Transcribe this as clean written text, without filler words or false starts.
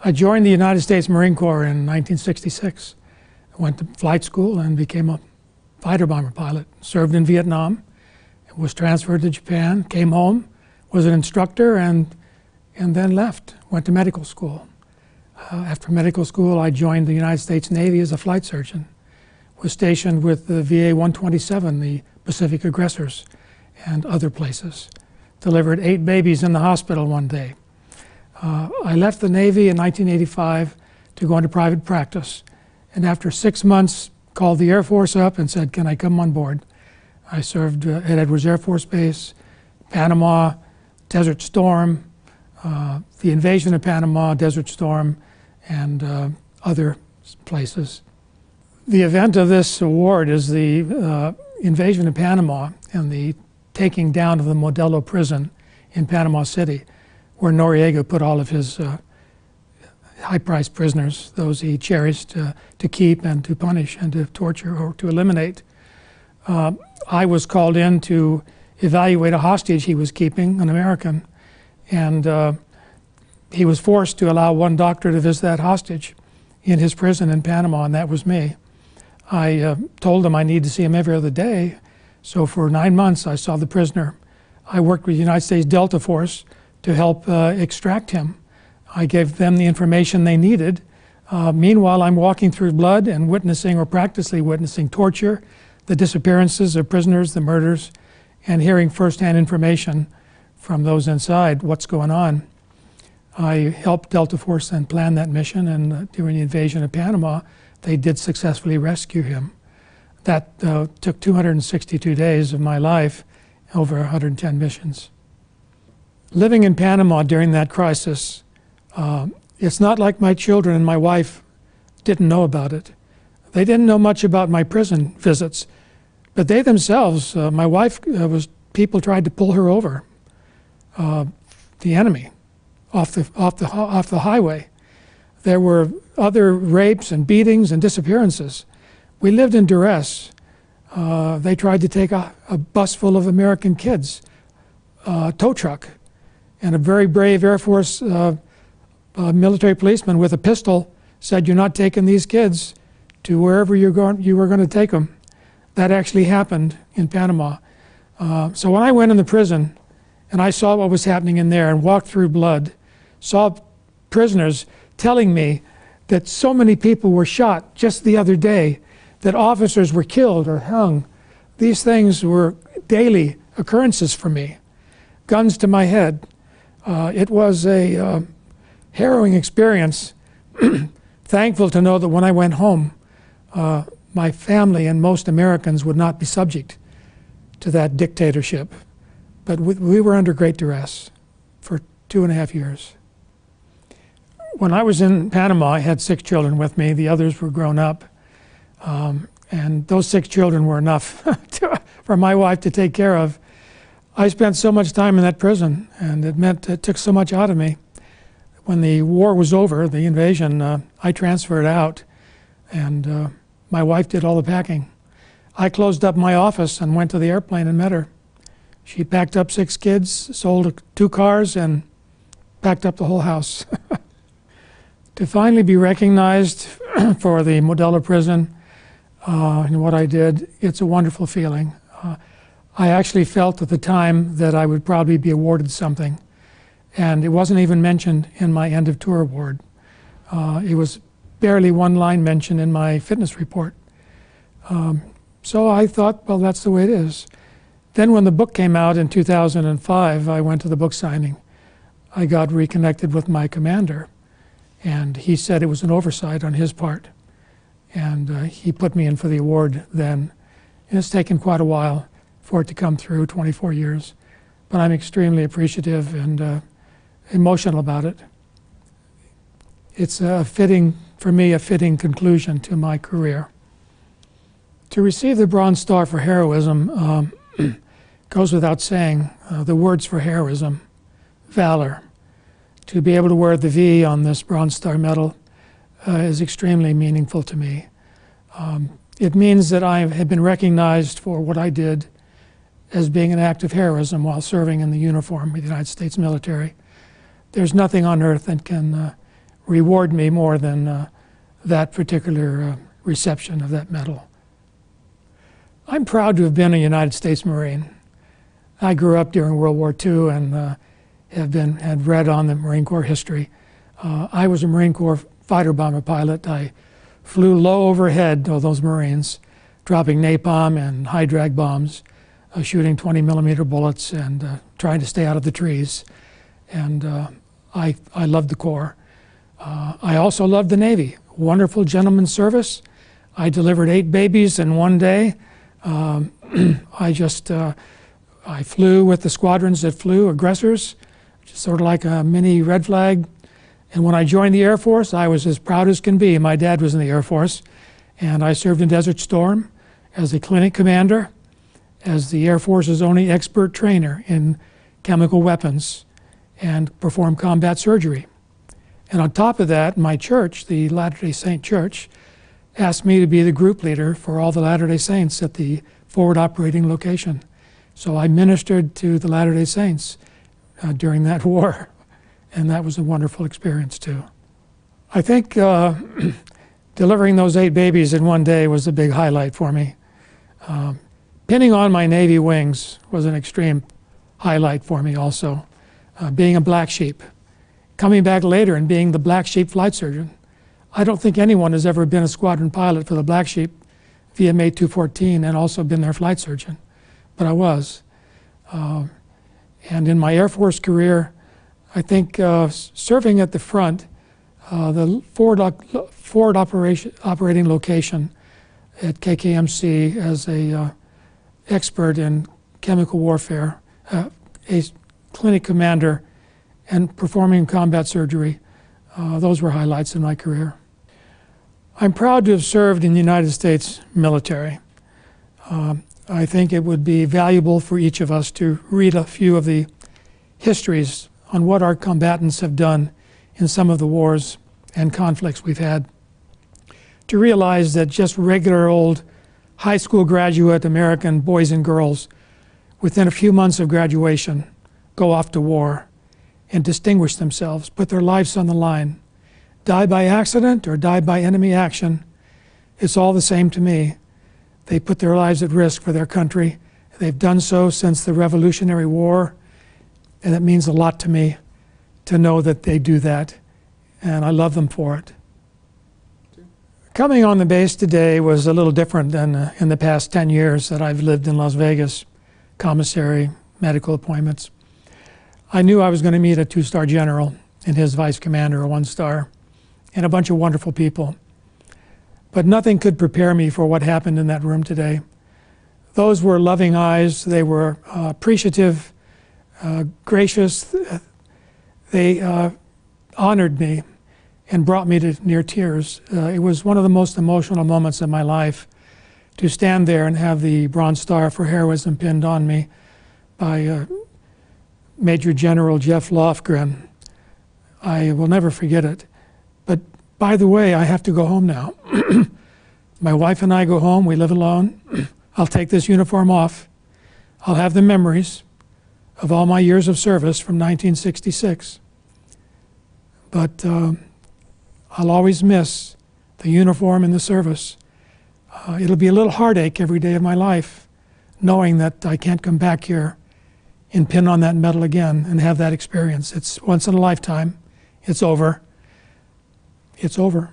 I joined the United States Marine Corps in 1966. I went to flight school and became a fighter bomber pilot. Served in Vietnam, was transferred to Japan, came home, was an instructor, and then left. Went to medical school. After medical school, I joined the United States Navy as a flight surgeon. Was stationed with the VA 127, the Pacific aggressors, and other places. Delivered 8 babies in the hospital one day. I left the Navy in 1985 to go into private practice. And after 6 months, called the Air Force up and said, can I come on board? I served at Edwards Air Force Base, Panama, Desert Storm, the invasion of Panama, Desert Storm, and other places. The event of this award is the invasion of Panama and the taking down of the Modelo prison in Panama City, where Noriega put all of his high-priced prisoners, those he cherished to keep and to punish and to torture or to eliminate. I was called in to evaluate a hostage he was keeping, an American, and he was forced to allow one doctor to visit that hostage in his prison in Panama, and that was me. I told him I needed to see him every other day, so for 9 months I saw the prisoner. I worked with the United States Delta Force to help extract him. I gave them the information they needed. Meanwhile, I'm walking through blood and witnessing or practically witnessing torture, the disappearances of prisoners, the murders, and hearing firsthand information from those inside what's going on. I helped Delta Force then plan that mission, and during the invasion of Panama, they did successfully rescue him. That took 262 days of my life, over 110 missions. Living in Panama during that crisis, it's not like my children and my wife didn't know about it. They didn't know much about my prison visits, but they themselves, my wife people tried to pull her over, the enemy, off the highway. There were other rapes and beatings and disappearances. We lived in duress. They tried to take a bus full of American kids, a tow truck, and a very brave Air Force military policeman with a pistol said, "You're not taking these kids to wherever you were going to take them." That actually happened in Panama. So when I went in the prison and I saw what was happening in there and walked through blood, saw prisoners telling me that so many people were shot just the other day, that officers were killed or hung. These things were daily occurrences for me. Guns to my head. It was a harrowing experience. Thankful to know that when I went home, my family and most Americans would not be subject to that dictatorship. But we were under great duress for 2.5 years. When I was in Panama, I had 6 children with me. The others were grown up. And those 6 children were enough for my wife to take care of. I spent so much time in that prison, and it took so much out of me. When the war was over, the invasion, I transferred out, and my wife did all the packing. I closed up my office and went to the airplane and met her. She packed up 6 kids, sold 2 cars, and packed up the whole house. To finally be recognized for the Modelo prison and what I did, it's a wonderful feeling. I actually felt at the time that I would probably be awarded something, and it wasn't even mentioned in my end of tour award. It was barely one line mentioned in my fitness report. So I thought, well, that's the way it is. Then when the book came out in 2005, I went to the book signing. I got reconnected with my commander, and he said it was an oversight on his part. And he put me in for the award then. And it's taken quite a while for it to come through, 24 years. But I'm extremely appreciative and emotional about it. It's for me, a fitting conclusion to my career. To receive the Bronze Star for heroism goes without saying. The words for heroism, valor. To be able to wear the V on this Bronze Star medal is extremely meaningful to me. It means that I have been recognized for what I did as being an act of heroism while serving in the uniform of the United States military. There's nothing on earth that can reward me more than that particular reception of that medal. I'm proud to have been a United States Marine. I grew up during World War II and had read on the Marine Corps history. I was a Marine Corps fighter bomber pilot. I flew low overhead of those Marines, dropping napalm and high drag bombs, shooting 20-millimeter bullets and trying to stay out of the trees. And I loved the Corps. I also loved the Navy. Wonderful gentleman's service. I delivered 8 babies in one day. I flew with the squadrons that flew aggressors, just sort of like a mini red flag. And when I joined the Air Force, I was as proud as can be. My dad was in the Air Force, and I served in Desert Storm as a clinic commander, as the Air Force's only expert trainer in chemical weapons, and performed combat surgery. And on top of that, my church, the Latter-day Saint Church, asked me to be the group leader for all the Latter-day Saints at the forward operating location. So I ministered to the Latter-day Saints during that war, and that was a wonderful experience too. I think delivering those 8 babies in one day was a big highlight for me. Pinning on my Navy wings was an extreme highlight for me also. Being a black sheep. Coming back later and being the black sheep flight surgeon. I don't think anyone has ever been a squadron pilot for the Black Sheep VMA 214 and also been their flight surgeon, but I was. And in my Air Force career, I think serving at the front, the forward operating location at KKMC as a expert in chemical warfare, a clinic commander, and performing combat surgery, those were highlights in my career. I'm proud to have served in the United States military. I think it would be valuable for each of us to read a few of the histories on what our combatants have done in some of the wars and conflicts we've had, to realize that just regular old high school graduate American boys and girls, within a few months of graduation, go off to war and distinguish themselves, put their lives on the line, die by accident or die by enemy action. It's all the same to me. They put their lives at risk for their country. They've done so since the Revolutionary War, and it means a lot to me to know that they do that, and I love them for it. Coming on the base today was a little different than in the past 10 years that I've lived in Las Vegas, commissary, medical appointments. I knew I was going to meet a 2-star general and his vice commander, a 1-star, and a bunch of wonderful people. But nothing could prepare me for what happened in that room today. Those were loving eyes. They were appreciative, gracious. They honored me and brought me to near tears. It was one of the most emotional moments of my life to stand there and have the Bronze Star for heroism pinned on me by Major General Jeff Lofgren. I will never forget it. But by the way, I have to go home now. My wife and I go home. We live alone. I'll take this uniform off. I'll have the memories of all my years of service from 1966. But I'll always miss the uniform and the service. It'll be a little heartache every day of my life, knowing that I can't come back here and pin on that medal again and have that experience. It's once in a lifetime. It's over. It's over.